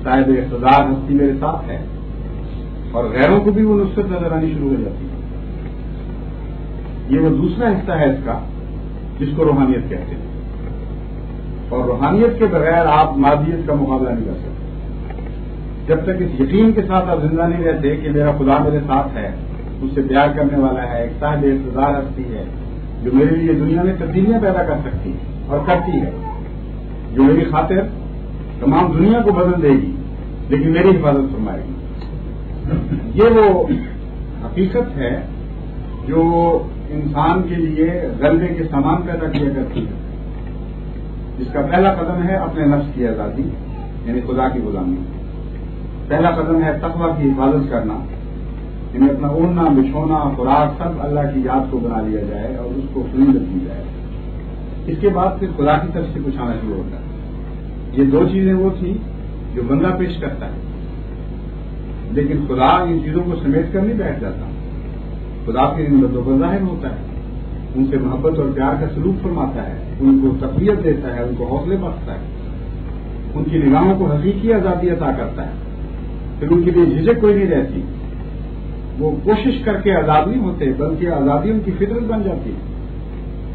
صاحب اقتدار ہستی میرے ساتھ ہے. اور غیروں کو بھی وہ نصرت نظر آنی شروع ہو جاتی ہے. یہ وہ دوسرا حصہ ہے اس کا جس کو روحانیت کہتے ہیں. اور روحانیت کے بغیر آپ مادیت کا مقابلہ نہیں کر سکتے. جب تک اس یقین کے ساتھ آپ زندہ نہیں رہتے کہ میرا خدا میرے ساتھ ہے مجھ سے پیار کرنے والا ہے، ایک صاحب اقتدار ہستی ہے جو میرے لیے دنیا میں تبدیلیاں پیدا کر سکتی ہے اور کرتی ہے، جو میری خاطر تمام دنیا کو بدل دے گی لیکن میری حفاظت فرمائے گی۔ یہ وہ حقیقت ہے جو انسان کے لیے غلبے کے سامان پیدا کیا کرتی ہے، جس کا پہلا قدم ہے اپنے نفس کی آزادی یعنی خدا کی غلامی، پہلا قدم ہے تقویٰ کی حفاظت کرنا یعنی اپنا اوڑھنا بچھونا خوراک سب اللہ کی یاد کو بنا لیا جائے اور اس کو خلیل کی جائے۔ اس کے بعد پھر خدا کی طرف سے کچھ آنا شروع ہوتا ہے۔ یہ دو چیزیں وہ تھیں جو بندہ پیش کرتا ہے، لیکن خدا ان چیزوں کو سمیٹ کر نہیں بیٹھ جاتا۔ خدا کے ان بندوں پر ظاہر ہوتا ہے، ان سے محبت اور پیار کا سلوک فرماتا ہے، ان کو تقویت دیتا ہے، ان کو حوصلے بخشتا ہے، ان کی نگاہوں کو حقیقی آزادی عطا کرتا ہے۔ پھر ان کے لیے جھجک کوئی نہیں رہتی، وہ کوشش کر کے آزاد نہیں ہوتے بلکہ آزادی ان کی فطرت بن جاتی ہے۔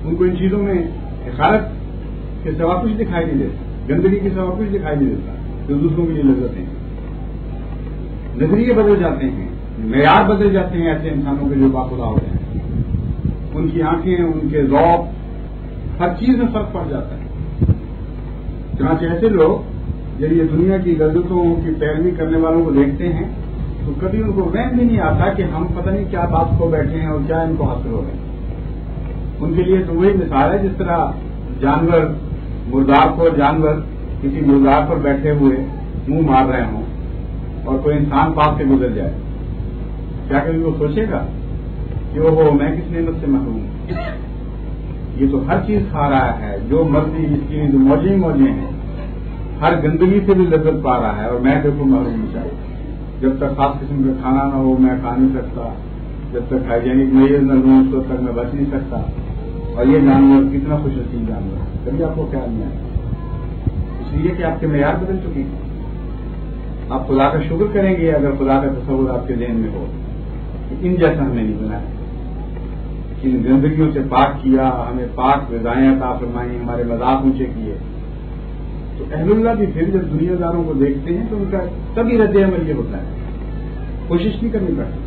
ان کو ان چیزوں میں حقارت کے سوا کچھ دکھائی نہیں دیتا، گندگی کے سوا کچھ دکھائی نہیں دیتا جو دوسروں کے لیے لذت ہیں۔ نظریے بدل جاتے ہیں، معیار بدل جاتے ہیں ایسے انسانوں کے جو باخدا ہوتے ہیں، ان کی آنکھیں، ان کے ذوق، ہر چیز میں فرق پڑ جاتا ہے۔ چنانچہ ایسے لوگ جب یہ دنیا کی غلطیوں کی پیروی کرنے والوں کو دیکھتے ہیں تو کبھی ان کو وہم بھی نہیں آتا کہ ہم پتہ نہیں کیا بات کو بیٹھے ہیں اور کیا ان کو حاصل ہو رہے ہیں۔ ان کے لیے تو وہی مثال ہے جس طرح جانور جانور کسی مردار پر بیٹھے ہوئے منہ مار رہے ہوں اور کوئی انسان پاس سے گزر جائے، کیا کبھی وہ سوچے گا کہ وہ میں کس نعمت سے محروم ہوں؟ یہ تو ہر چیز کھا رہا ہے، جو مرضی اس کی جو موجیں ہیں، ہر گندگی سے بھی لذت پا رہا ہے اور میں دیکھو محروم نہیں چاہیے۔ جب تک خاص قسم کا کھانا نہ ہو میں کھا نہیں سکتا، جب تک ہائیجینک میئر نہ لوں اس وقت تک میں بچ نہیں سکتا۔ اور یہ جانور کتنا خوش نصیب جانور ہے، کبھی آپ کو خیال نہیں آیا، اس لیے کہ آپ کے معیار بدل چکی ہیں۔ آپ خدا کا شکر کریں گے اگر خدا کا تصور آپ کے ذہن میں ہو کہ ان جیسا ہمیں نہیں بنایا، ان گندگیوں سے پاک کیا، ہمیں پاک غذائیں عطا فرمائیں، ہمارے مذاق اونچے کیے، تو اہل اللہ بھی پھر جب دنیا داروں کو دیکھتے ہیں تو ان کا تبھی رد عمل یہ ہوتا ہے، کوشش نہیں کرنی پڑتی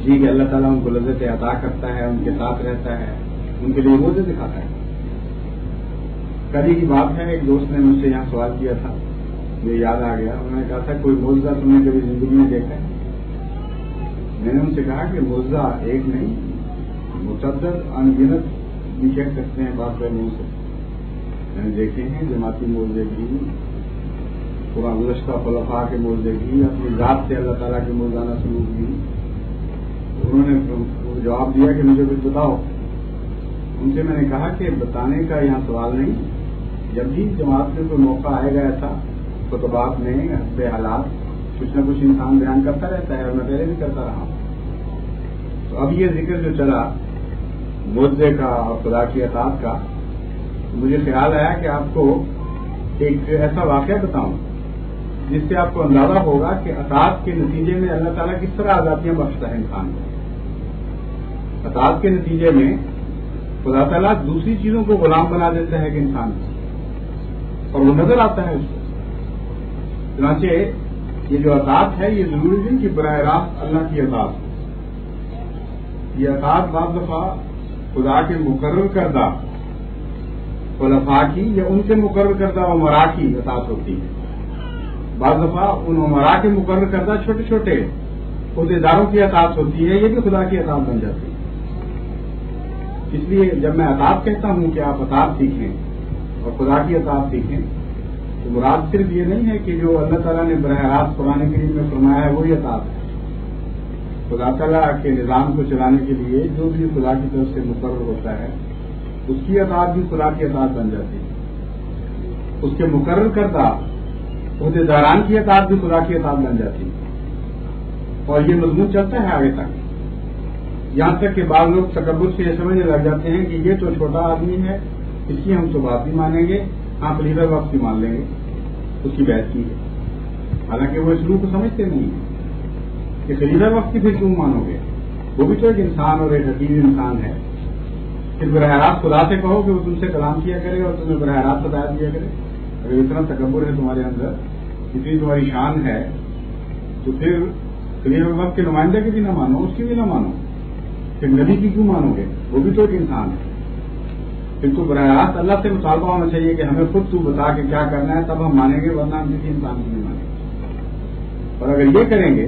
جی کہ اللہ تعالیٰ ان کو لذت عطا کرتا ہے، ان کے ساتھ رہتا ہے، ان کے لیے موجے دکھاتا ہے۔ کل ہی کی بات ہے، ایک دوست نے مجھ سے یہاں سوال کیا تھا، مجھے یاد آ گیا، انہوں نے کہا تھا کوئی معجزہ تم نے کبھی زندگی میں دیکھا ہے؟ میں نے ان سے کہا کہ معجزہ ایک نہیں، متعدد انگنت بھی کہہ سکتے ہیں بات منہ سے میں نے دیکھے ہیں۔ جماعتی معجزے بھی، قرآن گزشتہ خلفاء کے معجزے بھی، اپنی ذات سے اللہ تعالیٰ کے موجزانہ سلوک بھی۔ انہوں نے جواب دیا کہ مجھے کچھ بتاؤ۔ ان سے میں نے کہا کہ بتانے کا یہاں سوال نہیں، جب بھی جماعت میں کوئی موقع آئے گا ایسا خطبات میں حسب حالات کچھ نہ کچھ انسان بیان کرتا رہتا ہے اور میں پہلے بھی کرتا رہا ہوں۔ تو اب یہ ذکر جو چلا معجزے کا اور خدا کی اطاعت کا، مجھے خیال آیا کہ آپ کو ایک ایسا واقعہ بتاؤں جس سے آپ کو اندازہ ہوگا کہ اطاعت کے نتیجے میں اللہ تعالیٰ کس طرح آزادیاں بخشتا ہے انسان کو۔ اطاعت کے نتیجے میں خدا تعالیٰ دوسری چیزوں کو غلام بنا دیتا ہے کہ انسان کو، اور وہ نظر آتا ہے اس کو۔ چنانچہ یہ جو اطاعت ہے یہ ضروری نہیں کہ براہ راست اللہ کی اطاعت ہو، یہ اطاعت بعض دفعہ خدا کے مقرر کردہ خلفاء کی یا ان کے مقرر کردہ امراء کی اطاعت ہوتی ہے، بعض دفعہ ان امراء کے مقرر کردہ چھوٹے چھوٹے عہدیداروں کی اطاعت ہوتی ہے، یہ بھی خدا کی اطاعت بن جاتی ہے۔ اس لیے جب میں اطاعت کہتا ہوں کہ آپ اطاعت سیکھیں اور خدا کی اطاعت سیکھیں تو مراد صرف یہ نہیں ہے کہ جو اللہ تعالیٰ نے براہ راست قرآن کریم میں فرمایا ہے وہی اطاعت ہے۔ خدا تعالیٰ کے نظام کو چلانے کے لیے جو بھی خدا کی طرف سے مقرر ہوتا ہے اس کی اطاعت بھی خدا کی اطاعت بن جاتی ہے، اس کے مقرر کردہ عہدیداران کی اطاعت بھی خدا کی اطاعت بن جاتی ہے، اور یہ مضمون چلتا ہے آگے تک، یہاں تک کہ بعض لوگ تکبر سے یہ سمجھنے لگ جاتے ہیں کہ یہ تو چھوٹا آدمی ہے، اس کی ہم تو بات بھی مانیں گے، ہاں خلیفہ وقت بھی مان لیں گے، اس کی بحث کی ہے، حالانکہ وہ اس لوگ کو سمجھتے نہیں ہیں کہ خلیفہ وقت کی پھر کیوں مانو گے، وہ بھی تو ایک انسان اور ایک حقیقی انسان ہے۔ پھر براہ راست خدا سے کہو کہ وہ تم سے کلام کیا کرے اور تمہیں براہ راست ہدایت دیا کرے۔ اگر اتنا تکبر ہے تمہارے اندر، اتنی تمہاری شان ہے، تو پھر خلیفہ وقت کے نمائندے کی بھی نہ مانو، اس کی بھی نہ مانو، پھر نبی کی کیوں مانو گے؟ وہ بھی تو ایک انسان ہے. پھر تو براہ راست اللہ سے مطالبہ ہونا چاہیے کہ ہمیں خود تو بتا کے کیا کرنا ہے، تب ہم مانیں گے، ورنہ ہم کسی انسان کو نہیں مانیں گے. اور اگر یہ کریں گے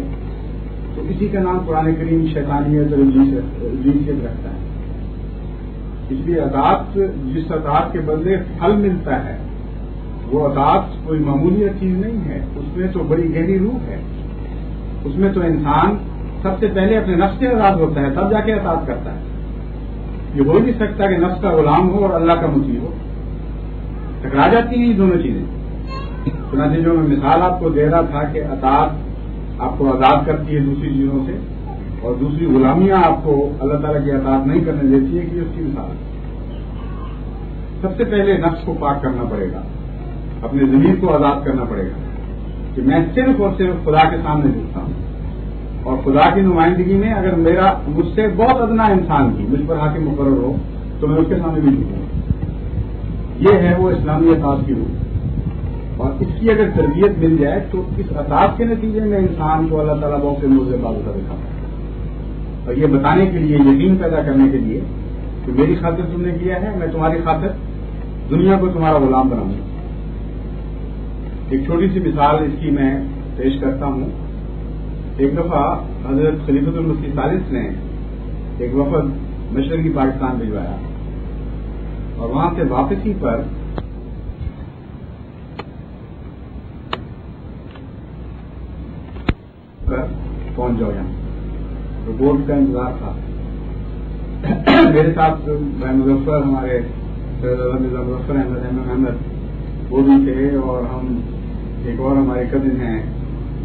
تو اسی کا نام قرآن کریم شیطانیت اور ابلیسیت رکھتا ہے. اس لیے اطاعت، جس اطاعت کے بدلے پھل ملتا ہے، وہ اطاعت کوئی معمولی چیز نہیں ہے، اس میں تو بڑی گہری روح ہے. اس میں تو انسان سب سے پہلے اپنے نفس سے آزاد ہوتا ہے، تب جا کے اطاعت کرتا ہے. یہ ہو نہیں سکتا کہ نفس کا غلام ہو اور اللہ کا مطیع ہو، ٹکرا جاتی ہیں یہ دونوں چیزیں. چنانچہ جو میں مثال آپ کو دے رہا تھا کہ اطاعت آپ کو آزاد کرتی ہے دوسری چیزوں سے، اور دوسری غلامیاں آپ کو اللہ تعالیٰ کی اطاعت نہیں کرنے دیتی ہے، کہ اس کی مثال سب سے پہلے نفس کو پاک کرنا پڑے گا، اپنے ضمیر کو آزاد کرنا پڑے گا کہ میں صرف اور صرف خدا کے سامنے جھکتا ہوں، اور خدا کی نمائندگی میں اگر مجھ سے بہت ادنا انسان بھی مجھ پر حاکم مقرر ہو تو میں اس کے سامنے بھی جھکوں گا. یہ ہے وہ اسلامی اطاعت کی روح. اور اس کی اگر تربیت مل جائے تو اس اطاعت کے نتیجے میں انسان کو اللہ تعالیٰ بہت سے موزے بازو دکھاتا ہے. اور یہ بتانے کے لیے، یقین پیدا کرنے کے لیے کہ میری خاطر تم نے کیا ہے، میں تمہاری خاطر دنیا کو تمہارا غلام بناؤں گا. ایک چھوٹی سی مثال اس کی میں پیش کرتا ہوں. ایک دفعہ حضرت خلیفۃ المسیح ثالث نے ایک وفد مشرقی پاکستان بھجوایا، اور وہاں سے واپسی پر پہنچ جاؤ. یہاں رپورٹ کا انتظار تھا. میرے ساتھ بھائی مظفر، ہمارے سید مرزا مظفر احمد وہ بھی تھے، اور ہم ایک اور ہمارے کزن ہیں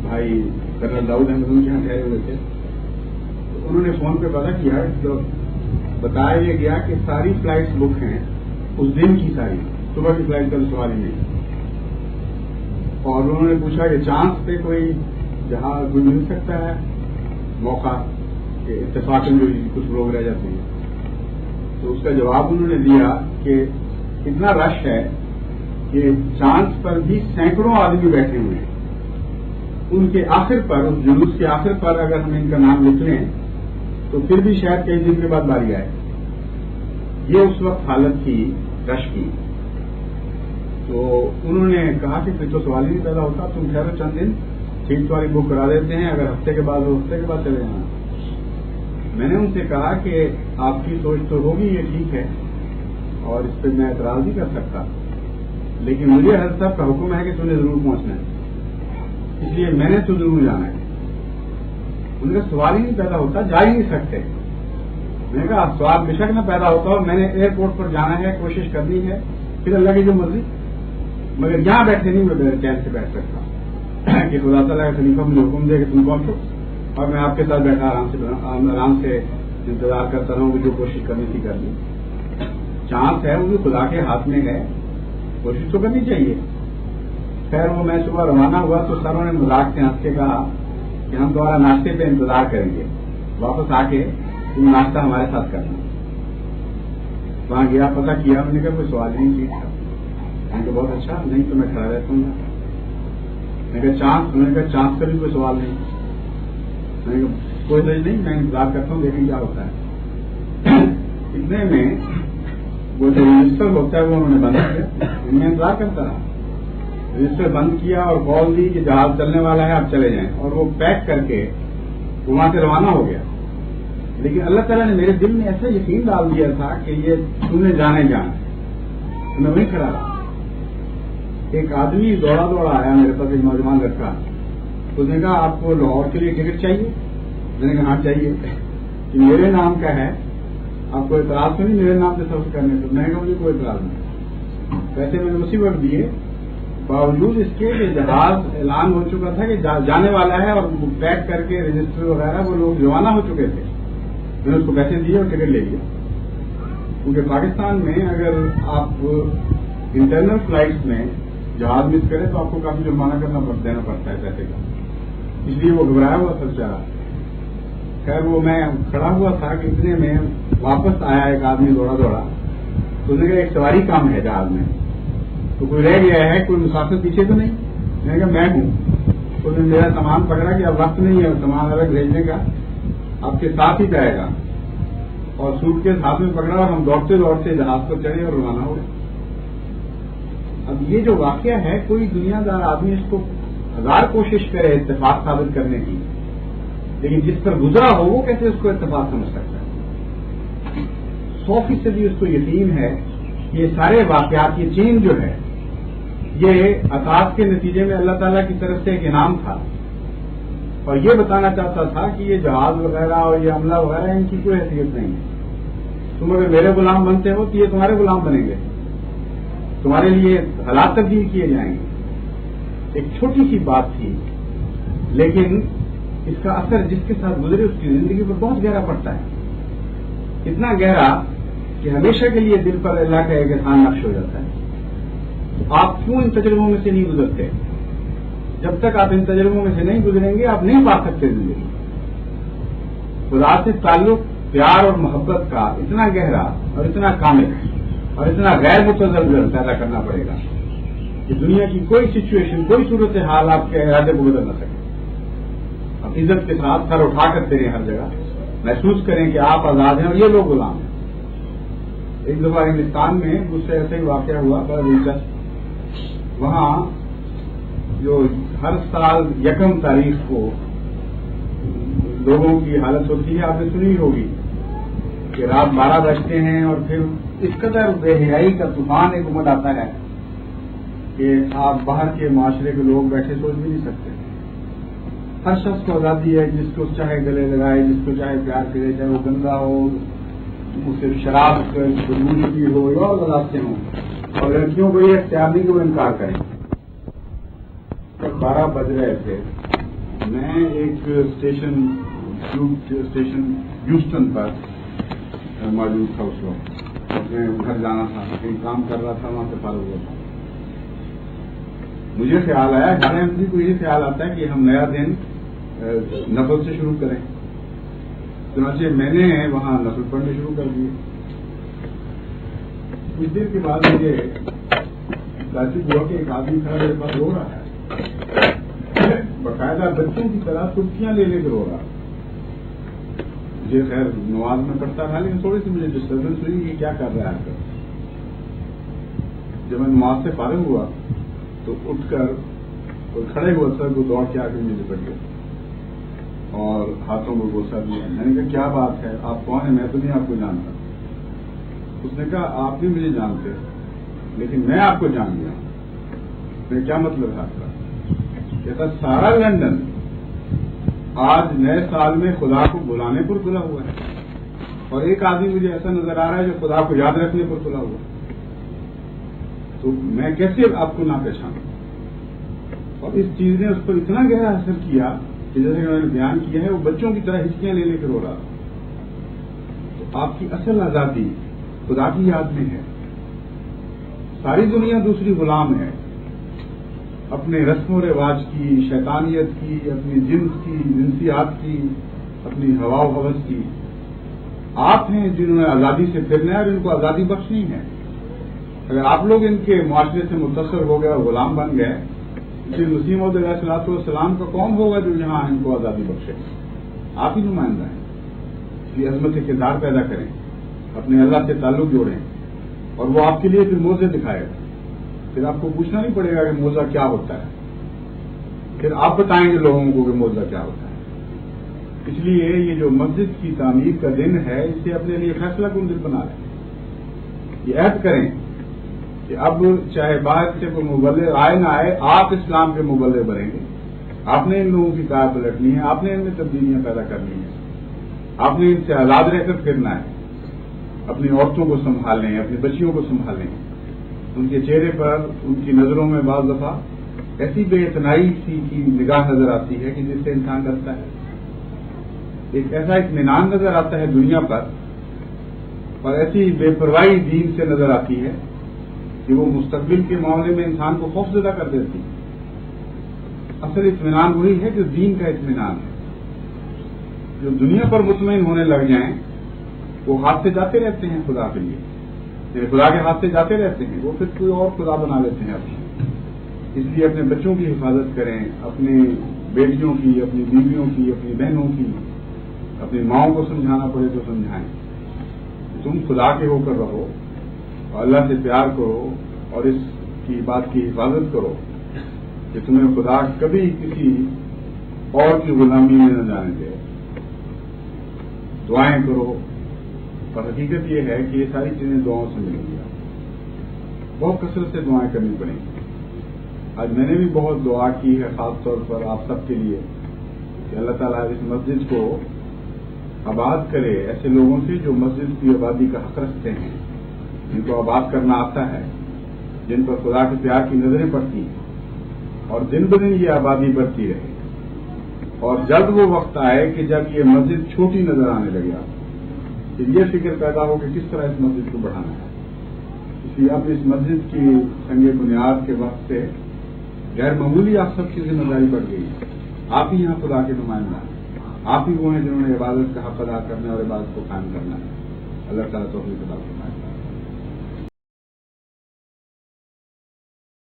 بھائی کرنل داؤد احمد، ان کے یہاں ٹھہرے ہوئے تھے. تو انہوں نے فون پہ پتا کیا تو بتایا یہ گیا کہ ساری فلائٹس بک ہیں اس دن کی، ساری صبح کی فلائٹ کا تو سوال ہی نہیں. اور انہوں نے پوچھا کہ چانس پہ کوئی جہاز کوئی مل سکتا ہے موقع کہ اتفاقاً جو کچھ لوگ رہ جاتے ہیں. تو اس کا جواب انہوں نے دیا کہ اتنا رش ہے کہ چانس پر بھی سینکڑوں آدمی بیٹھے ہوئے ہیں. ان کے آخر پر، اس جلوس کے آخر پر اگر ہم ان کا نام لکھ لیں تو پھر بھی شاید کئی دن کے بعد باری آئے. یہ اس وقت حالت تھی رش کی. تو انہوں نے کہا کہ پھر تو سوال ہی نہیں پیدا ہوتا، تم ٹھہرو چند دن، سیٹ والی بک کرا دیتے ہیں، اگر ہفتے کے بعد ہو ہفتے کے بعد چلے جانا. میں نے ان سے کہا کہ آپ کی سوچ تو ہوگی، یہ ٹھیک ہے، اور اس پہ میں اعتراض نہیں کر سکتا، لیکن مجھے حضرت صاحب کا حکم ہے کہ تمہیں ضرور پہنچنا ہے، اس لیے میں نے تو ضرور جانا ہے. ان کا سوال ہی نہیں پیدا ہوتا، جا ہی نہیں سکتے. میں نے کہا سوال بے شک نہ پیدا ہوتا ہو، میں نے ایئرپورٹ پر جانا ہے، کوشش کرنی ہے، پھر اللہ کی جو مرضی. مگر یہاں بیٹھے نہیں میں چین سے بیٹھ سکتا کہ خدا تعالیٰ کا خلیفہ مجھے حکم دے کہ تم پہنچو اور میں آپ کے ساتھ بیٹھا آرام سے انتظار کرتا رہوں کہ جو کوشش کرنی تھی کر لی. چانس ہے وہ بھی خدا کے ہاتھ میں ہے، کوشش تو کرنی چاہیے. خیر وہ میں صبح روانہ ہوا تو سروں نے مذاق سے ہنس کے کہا کہ ہم تمہارا ناشتے پہ انتظار کریں گے، واپس آ کے تم ناشتہ ہمارے ساتھ کرنا. وہاں گیا، پتہ کیا، میں نے کہا کوئی سوال نہیں ٹھیک تھا. میں نے کہا بہت اچھا، نہیں تو میں کھڑا رہتا ہوں. میں نے کہا چانس، میں نے کہا چانس کا بھی کوئی سوال نہیں. میں نے کہا کوئی سچ نہیں، میں انتظار کرتا ہوں دیکھیں کیا ہوتا ہے. اتنے میں وہ جو رجسٹر ہوتا ہے وہ انہوں نے بند کیا، میں انتظار کرتا رہا. رجسٹر بند کیا اور کال دی کہ جہاز چلنے والا ہے، آپ چلے جائیں، اور وہ پیک کر کے وہ وہاں سے روانہ ہو گیا. لیکن اللہ تعالیٰ نے میرے دل میں ایسا یقین ڈال دیا تھا کہ یہ تم نے جانے جانا. میں وہیں کھڑا رہا. ایک آدمی دوڑا دوڑا آیا میرے پاس، ایک نوجوان لڑکا. اس نے کہا آپ کو لاہور کے لیے ٹکٹ چاہیے؟ میں نے کہا ہاں چاہیے. کہ میرے نام کا ہے، آپ کو اعتراض تو نہیں میرے نام سے سفر کرنے کو؟ میں نے کہا مجھے کوئی اعتراض نہیں. پیسے میں نے اسی وقت دیے، باوجود اس کے کہ جہاز اعلان ہو چکا تھا کہ جانے والا ہے، اور پیک کر کے رجسٹر وغیرہ وہ لوگ روانہ ہو چکے تھے. میں نے اس کو پیسے دیے اور ٹکٹ لے لیا. کیونکہ پاکستان میں اگر آپ انٹرنل فلائٹس میں جہاز مس کریں تو آپ کو کافی جرمانہ دینا پڑتا ہے پیسے کا. اس لیے وہ گھبرایا ہوا تھا بیچارہ. خیر وہ میں کھڑا ہوا تھا کہ اتنے میں واپس آیا ایک آدمی دوڑا دوڑا. تو اس نے کہا ایک سواری کام ہے جہاز میں، تو کوئی رہ گیا ہے، کوئی مسافر پیچھے تو نہیں؟ میں نے کہا میں ہوں. اس نے میرا سامان پکڑا کہ اب وقت نہیں ہے سامان الگ بھیجنے کا، آپ کے ساتھ ہی جائے گا، اور سوٹ کے ہاتھ میں پکڑا اور ہم دوڑتے دوڑتے جہاز پر چڑھے اور روانہ ہوئے۔ اب یہ جو واقعہ ہے، کوئی دنیا دار آدمی اس کو 1000 کوشش کرے اتفاق ثابت کرنے کی، لیکن جس پر گزرا ہو وہ کیسے اس کو اتفاق سمجھ سکتا ہے؟ 100% اس کو یقین ہے کہ یہ سارے واقعات، یہ چین جو ہے، یہ اساس کے نتیجے میں اللہ تعالیٰ کی طرف سے ایک انعام تھا، اور یہ بتانا چاہتا تھا کہ یہ جہاز وغیرہ اور یہ عملہ وغیرہ ان کی کوئی حیثیت نہیں ہے۔ تم اگر میرے غلام بنتے ہو تو یہ تمہارے غلام بنیں گے، تمہارے لیے حالات تبدیل کیے جائیں گے۔ ایک چھوٹی سی بات تھی، لیکن اس کا اثر جس کے ساتھ گزرے اس کی زندگی پر بہت گہرا پڑتا ہے، اتنا گہرا کہ ہمیشہ کے لیے دل پر اللہ کا ایک احسان نقش ہو جاتا ہے۔ تو آپ کیوں ان تجربوں میں سے نہیں گزرتے؟ جب تک آپ ان تجربوں میں سے نہیں گزریں گے آپ نہیں پا سکتے زندگی۔ خدا سے تعلق، پیار اور محبت کا اتنا گہرا اور اتنا کامل اور اتنا غیر متزلزل پیدا کرنا پڑے گا کہ دنیا کی کوئی سچویشن، کوئی صورتحال آپ کے ارادے کو بدل نہ سکے۔ آپ عزت کے ساتھ سر اٹھا کر پھریں ہر جگہ، محسوس کریں کہ آپ آزاد ہیں اور یہ لوگ غلام ہیں۔ ایک دفعہ ہندوستان میں مجھ سے ایسا ہی واقعہ ہوا، بڑا دلچسپ۔ وہاں جو ہر سال 1 تاریخ کو لوگوں کی حالت ہوتی ہے، آپ نے سنی ہوگی کہ رات 12 بجتے ہیں اور پھر اس قدر بے حیائی کا طوفان ایک امٹ آتا ہے کہ آپ باہر کے معاشرے کے لوگ بیٹھے سوچ بھی نہیں سکتے۔ ہر شخص کو آزادی ہے، جس کو چاہے گلے لگائے، جس کو چاہے پیار کرے، چاہے وہ گندا ہو، اسے شراب کی ہو یا اور راستے ہوں، اور لڑکیوں کو یہ اختیار نہیں کہ وہ انکار کریں۔ جب 12 بج رہے تھے، میں ایک اسٹیشن ہیوسٹن پر موجود تھا، اس وقت اپنے گھر جانا تھا، کہیں کام کر رہا تھا، وہاں سے فارغ ہوا تھا۔ مجھے خیال آیا، ہر آدمی کو یہ خیال آتا ہے کہ ہم نیا دن نفل سے شروع کریں، چنانچہ میں نے وہاں نفل پڑھنے شروع کر دیے۔ کچھ دیر کے بعد مجھے تعجب ہوا کہ ایک آدمی کھڑا میرے پاس رو رہا ہے، باقاعدہ بچوں کی طرح سرخیاں لے کے رو رہا۔ مجھے خیر نماز میں پڑھتا رہا، لیکن تھوڑی سی مجھے ڈسٹربنس ہوئی کہ کیا کر رہا ہے۔ جب میں نماز سے فارغ ہوا تو اٹھ کر اور کھڑے ہوا سر کو دوڑ کے آ کے مجھے لپٹ گیا اور ہاتھوں کو بوسا دیا۔ میں نے کہا کیا بات ہے، آپ کون ہیں؟ میں تو نہیں آپ کو جانتا۔ اس نے کہا آپ بھی مجھے جانتے لیکن میں آپ کو جان گیا۔ میں کیا مطلب ہے آپ کا؟ کہتا سارا لندن آج نئے سال میں خدا کو بلانے پر کھلا ہوا ہے، اور ایک آدمی مجھے ایسا نظر آ رہا ہے جو خدا کو یاد رکھنے پر کھلا ہوا ہے، تو میں کیسے آپ کو نہ پہچانوں؟ اور اس چیز نے اس پر اتنا گہرا اثر کیا کہ جیسے کہ میں نے بیان کیا ہے، وہ بچوں کی طرح ہچکیاں لے کے رو رہا۔ تو آپ کی اصل آزادی خدا کی یاد میں ہے۔ ساری دنیا دوسری غلام ہے، اپنے رسم و رواج کی، شیطانیت کی، اپنی جنس کی، جنسیات کی، اپنی ہوا و ہوس کی۔ آپ ہیں جنہوں نے آزادی سے پھرنا ہے اور ان کو آزادی بخشنی ہے۔ اگر آپ لوگ ان کے معاشرے سے متاثر ہو گئے اور غلام بن گئے، پھر مسیم علیہ الصلوۃ والسلام کا کون ہوگا جو یہاں ان کو آزادی بخشے؟ آپ ہی نمائندہ ہیں۔ اس کی عظمت کے کردار پیدا کریں، اپنے اللہ سے تعلق جوڑیں، اور وہ آپ کے لیے پھر موزے دکھائے گا۔ پھر آپ کو پوچھنا نہیں پڑے گا کہ موزہ کیا ہوتا ہے، پھر آپ بتائیں گے لوگوں کو کہ موزہ کیا ہوتا ہے۔ اس لیے یہ جو مسجد کی تعمیر کا دن ہے، اسے اپنے لیے فیصلہ کن دن بنا لیں، یہ عہد کریں کہ اب چاہے باہر سے کوئی مبلغ آئے نہ آئے، آپ اسلام کے مبلغ بنیں گے۔ آپ نے ان لوگوں کی کار پلٹنی ہے، آپ نے ان میں تبدیلیاں پیدا کرنی ہیں، آپ نے ان سے آزاد رہ کر پھرنا ہے، اپنی عورتوں کو سنبھالیں، اپنی بچیوں کو سنبھالیں۔ ان کے چہرے پر، ان کی نظروں میں بعض دفعہ ایسی بے اتنائی سی کی نگاہ نظر آتی ہے کہ جس سے انسان ڈرتا ہے۔ ایک ایسا اطمینان نظر آتا ہے دنیا پر، اور ایسی بے پرواہی دین سے نظر آتی ہے کہ وہ مستقبل کے معاملے میں انسان کو خوفزدہ کر دیتی ہے۔ اصل اطمینان وہی ہے جو دین کا اطمینان ہے۔ جو دنیا پر مطمئن ہونے لگ جائیں وہ ہاتھ سے جاتے رہتے ہیں خدا کے لیے، خدا کے ہاتھ سے جاتے رہتے ہیں، وہ پھر کوئی اور خدا بنا لیتے ہیں اپنے۔ اس لیے اپنے بچوں کی حفاظت کریں، اپنی بیٹیوں کی، اپنی بیویوں کی، اپنی بہنوں کی، اپنی ماؤں کو سمجھانا پڑے تو سمجھائیں۔ تم خدا کے ہو کر رہو اور اللہ سے پیار کرو اور اس کی بات کی حفاظت کرو کہ تمہیں خدا کبھی کسی اور کی غلامی میں نہ جانے دے۔ دعائیں کرو، اور حقیقت یہ ہے کہ یہ ساری چیزیں دعاؤں سے ملیں گی۔ بہت کثرت سے دعائیں کرنی پڑیں گی۔ آج میں نے بھی بہت دعا کی ہے، خاص طور پر آپ سب کے لیے، کہ اللہ تعالیٰ اس مسجد کو آباد کرے ایسے لوگوں سے جو مسجد کی آبادی کا حق رکھتے ہیں، جن کو آباد کرنا آتا ہے، جن پر خدا کے پیار کی نظریں پڑتی ہیں، اور دن بدن یہ آبادی بڑھتی رہے، اور جلد وہ وقت آئے کہ جب یہ مسجد چھوٹی نظر آنے لگے کہ یہ فکر پیدا ہو کہ کس طرح اس مسجد کو بڑھانا ہے۔ اس لیے اب اس مسجد کی سنگ بنیاد کے وقت سے غیر معمولی آپ سب کی ذمہ داری بڑھ گئی ہے۔ آپ ہی یہاں خدا کے نمائندہ ہیں، آپ ہی وہ ہیں جنہوں نے عبادت کا حق ادا کرنا اور عبادت کو قائم کرنا ہے۔ اللہ تعالیٰ توفیق عطا فرمائے۔